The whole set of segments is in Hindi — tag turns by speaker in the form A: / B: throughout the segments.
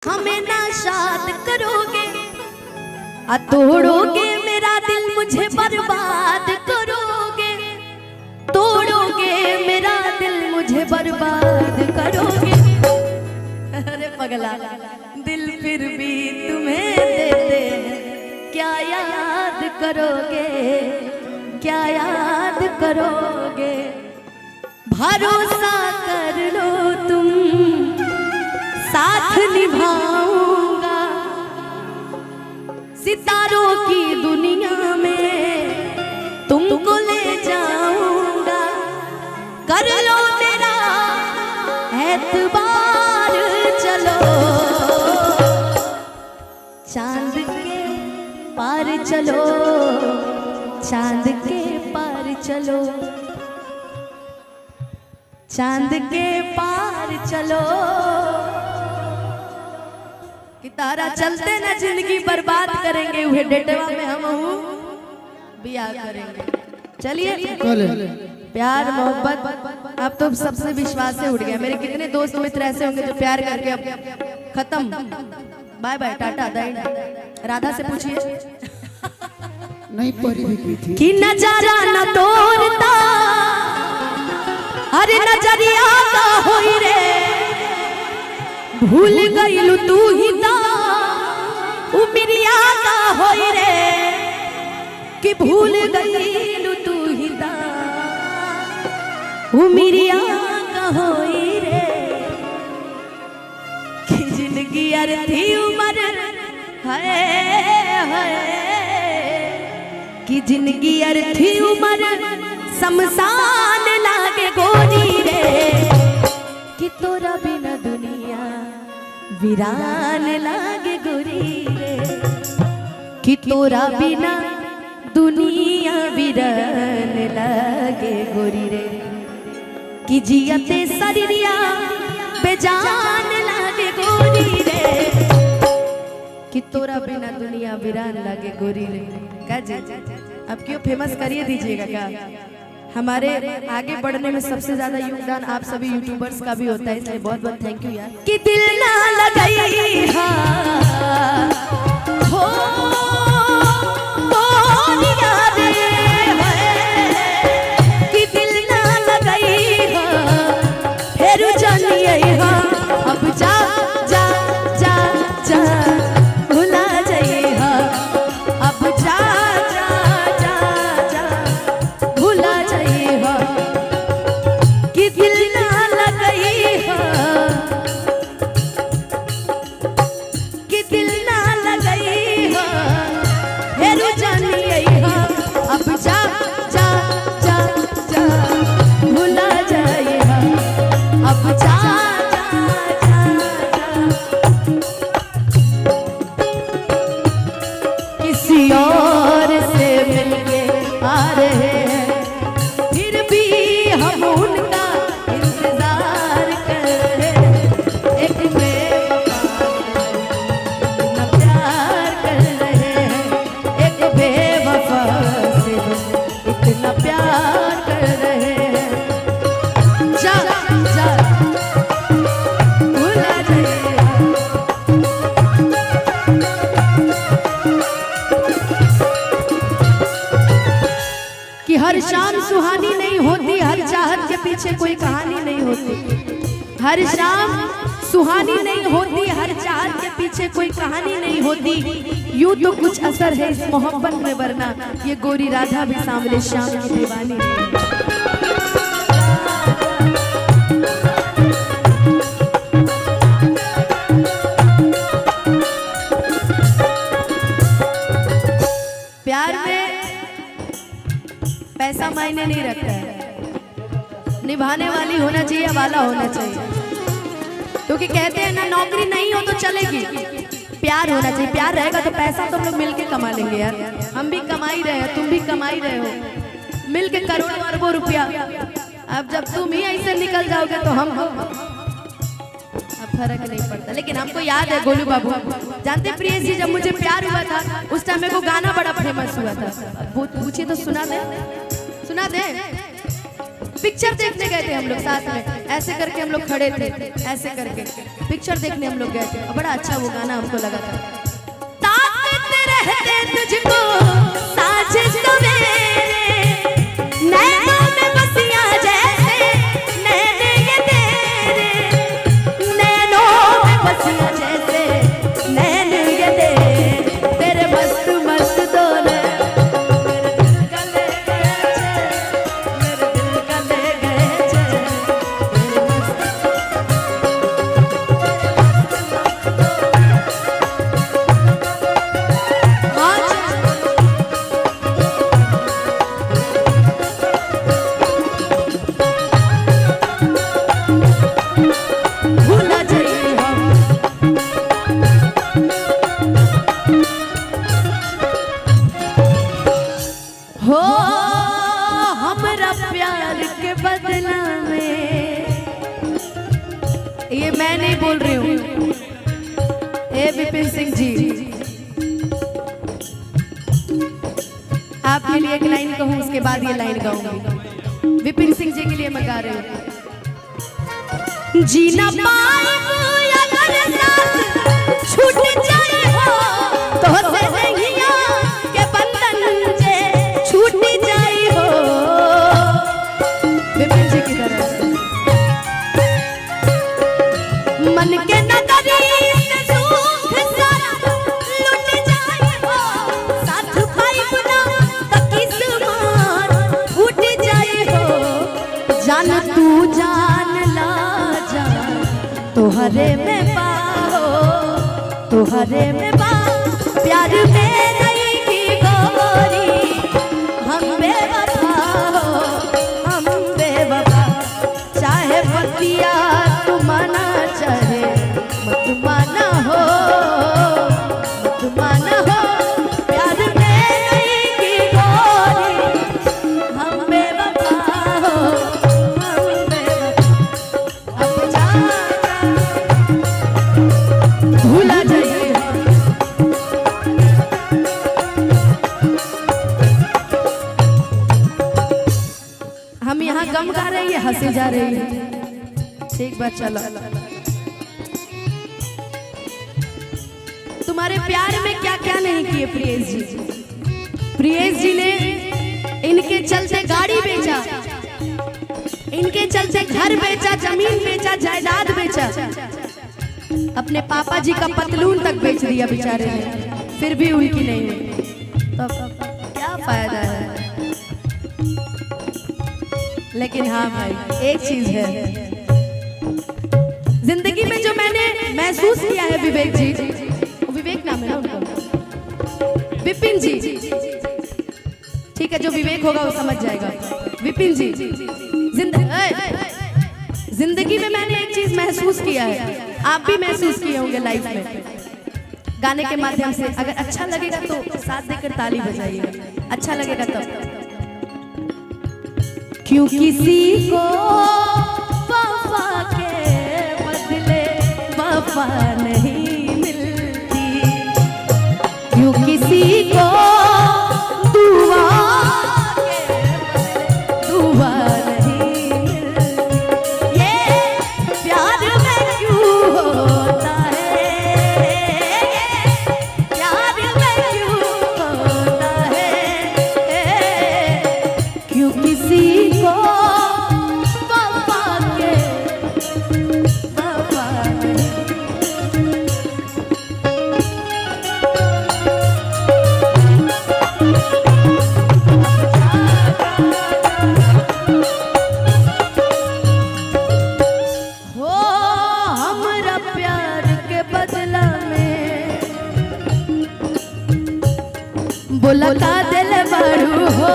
A: हमें नाशाद करोगे, तोड़ोगे मेरा दिल, मुझे बर्बाद करोगे, तोड़ोगे मेरा दिल, मुझे बर्बाद करोगे। अरे पगला, दिल फिर भी तुम्हें देते हैं, क्या याद करोगे, क्या याद करोगे। भरोसा कर लो तुम, साथ निभाऊंगा, सितारों की दुनिया में तुमको ले जाऊंगा। कर लो मेरा एतबार, चलो चांद के पार चलो, चांद के पार चलो, चांद के पार चलो। कि तारा चलते ना जिंदगी बर्बाद करेंगे, वह डेटवा में हम बिया करेंगे। चलिए, प्यार मोहब्बत अब तो सबसे विश्वास से उठ गया। मेरे कितने दोस्त मित्र ऐसे होंगे जो प्यार करके अब खत्म, बाय बाय टाटा दाई। राधा से पूछिए,
B: नहीं परी भी थी
A: कि नजारा न तोड़ता, अरे नजरिया का होई रे, भूल गईलू तू ही ता, उमरिया का होई रे, कि भूल गईलू तू ही ता, उमरिया का होई रे। कि जिंदगी अर्थी उम्र है, कि जिंदगी अर्थी उम्र शमशान लागे गोरी रे, कि तोरा बिना दुनिया वीरान लागे गोरी रे, कि तोरा बिना दुनिया वीरान लागे गोरी रे, कि जियते शरीरिया बेजान लागे गोरी रे, कि तोरा बिना दुनिया वीरान लागे गोरी रे। क्या जी, अब क्यों फेमस करिए दीजिएगा क्या। हमारे आगे बढ़ने में सबसे ज्यादा योगदान आप सभी यूट्यूबर्स का भी होता है, इसलिए बहुत बहुत थैंक यू यार। कि दिल ना लगाई हो कि दिल ना लगाई फिर जानिए अब जा जा जा जा भुला जाइए, अब जा जा जा जा भुला जाइए, कि दिल ना लगाई, कि दिल ना लगाई, फिर जानिए अब जा जा जा जा भुला जाइए, अब जा जा जा किसी और से मिलके आ रहे हैं, फिर भी हम उनका इंतजार कर रहे हैं। एक बेवफा इतना प्यार कर रहे हैं, एक बेवफा से इतना प्यार कर रहे हैं। जा जा भुला जाइए, कि हर शाम सुहानी नहीं होती, हर चाहत के पीछे कोई कहानी नहीं होती। हर शाम सुहानी नहीं होती, हर चाहत के पीछे कोई कहानी नहीं होती। यूं तो कुछ असर है इस मोहब्बत में, वरना ये गोरी राधा भी सांवले श्याम की दीवानी है। प्यार में पैसा मायने नहीं रखता है, निभाने वाली होना चाहिए, वाला होना चाहिए। क्योंकि कहते हैं ना, नौकरी नहीं हो तो चलेगी, प्यार होना चाहिए। प्यार रहेगा तो पैसा तो हम लोग मिलके कमा लेंगे यार। हम भी कमा ही रहे हैं, तुम भी कमा ही रहे हो, मिलके करोड़ों अरबों रुपया। अब जब तुम ही ऐसे निकल जाओगे तो हम अब फर्क नहीं पड़ता। लेकिन हमको याद है गोलू बाबू, जानते प्रियेश जी, जब मुझे प्यार हुआ था उस टाइम मेरे को गाना बड़ा फेमस हुआ था। पूछिए तो सुना दे, सुना दे। पिक्चर देखने गए थे हम लोग साथ में, ऐसे करके हम लोग खड़े थे, ऐसे करके पिक्चर देखने हम लोग गए थे और बड़ा अच्छा वो गाना हमको लगा था। ताकत रहते तुझको साझ सवेरे, नैनों में बसिया जैसे नैने ये तेरे, नैनों में बसिया जैसे नैने ये तेरे मस्त मस्त दो हो हमरा प्यार के बदला में। ये मैं नहीं बोल रही हूँ, ए विपिन सिंह जी, आपके लिए एक लाइन कहूँ उसके बाद ये लाइन गाऊंगी। विपिन सिंह जी के लिए मैं गा रही हूँ। जीना पाए अगर साथ छूट जाए हो तो से नैया के बंधन जे छूट जाए हो। विपिन जी की तरफ से मन के नगरी से सुख सारा लुट जाए हो, साथ भाई बुला तो किस्मत उठ जाए हो। जान तू जान ला जा तोहरे में पाओ, तोहरे में पाओ प्यार में नहीं की गोरी, हम बेवफा हो, हम बेवफा। चाहे बतिया तू माना चाहे मत माना हो, मत माना हो, प्यार में नहीं की गोरी, हम बेवफा हो, हम बेवफा। अब जा भूला जाइए हम यहाँ गम गा रही है, हंसी जा रही है। ठीक बात, चलो। तुम्हारे प्यार में क्या क्या नहीं किए प्रियेश जी। प्रियेश जी ने इनके चलते गाड़ी बेचा, इनके चलते घर बेचा, जमीन बेचा, जायदाद बेचा, अपने पापा जी का पतलून तक बेच दिया बेचारे ने, फिर भी उनकी नहीं हुई। तो क्या फायदा है। लेकिन हाँ भाई एक चीज है जिंदगी में जो मैंने महसूस किया है, विवेक जी, विवेक नाम है ना उनका, विपिन जी, ठीक है, जो विवेक होगा वो समझ जाएगा। विपिन जी, जिंदगी में मैंने एक चीज महसूस किया है, आप भी महसूस किए होंगे लाइफ में, गाने के माध्यम से। अगर अच्छा लगेगा तो साथ देकर ताली बजाइएगा, अच्छा लगेगा तब। क्यों किसी को वफा के बदले वफा नहीं मिलती, क्यों किसी को दुआ के बदले दुआ नहीं मिलती, ये प्यार में क्यों होता है, प्यार में क्यों होता है, क्यों किसी बोला का दिल बड़ू हो,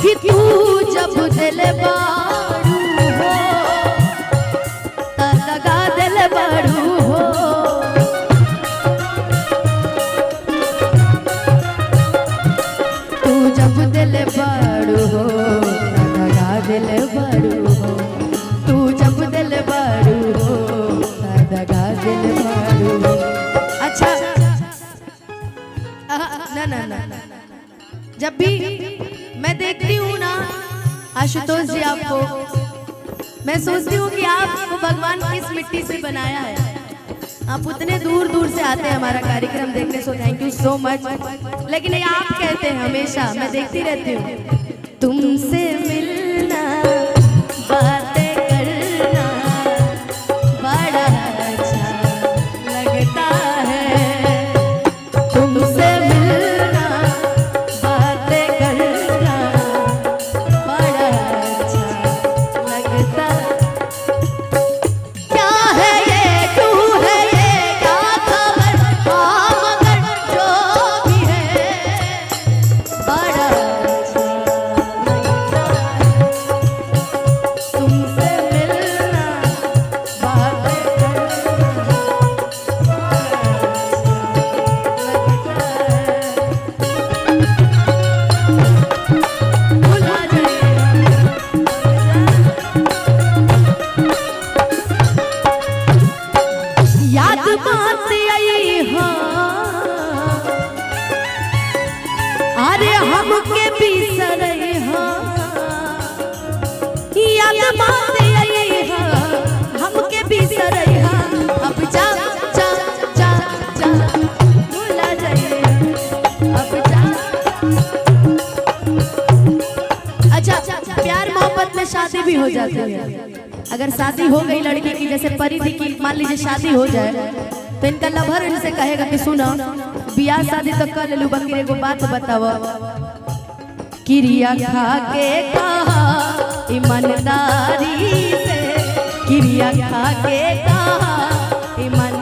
A: कि तू जब दिल बड़ू हो लगा दिल बड़ू हो, तू जब दिल बड़ू हो लगा दिल बड़ू हो, तू जब दिल बड़ू हो लगा दिल बड़ू हो। अच्छा ना ना ना आपको। मैं सोचती हूँ कि आपको भगवान किस मिट्टी से बनाया है। आप उतने दूर दूर से आते हैं हमारा कार्यक्रम देखने, so thank you so much. लेकिन ये आप कहते हैं हमेशा, मैं देखती रहती हूँ, तुमसे मिलना बातें करना बड़ा अच्छा लगता है, तुमसे मिलना बातें करना बड़ा अच्छा लगता है। क्या है ये, क्यों है ये, क्या खबर, हाँ मगर जो भी है बड़ा अच्छा लगता है, तुमसे मिलना बातें करना भुला जाइए। याद बात आई हाँ, अरे हमके बिसरई हाँ, याद बात आई हाँ, हमके बिसरई हाँ, अब जा जा जा जा भुला जाइए, अब जा। अच्छा, प्यार मोहब्बत में शादी भी हो जाती है। अगर शादी हो गई लड़की की, जैसे परिधि की मान लीजिए शादी हो जाए, तो इनका लभर इनसे कहेगा कि सुनो बियाह शादी तो कर ले लू, बाकी एगो बात बताओ, क्रिया खा के कहा ईमानदारी से, क्रिया खा के कहा ईमान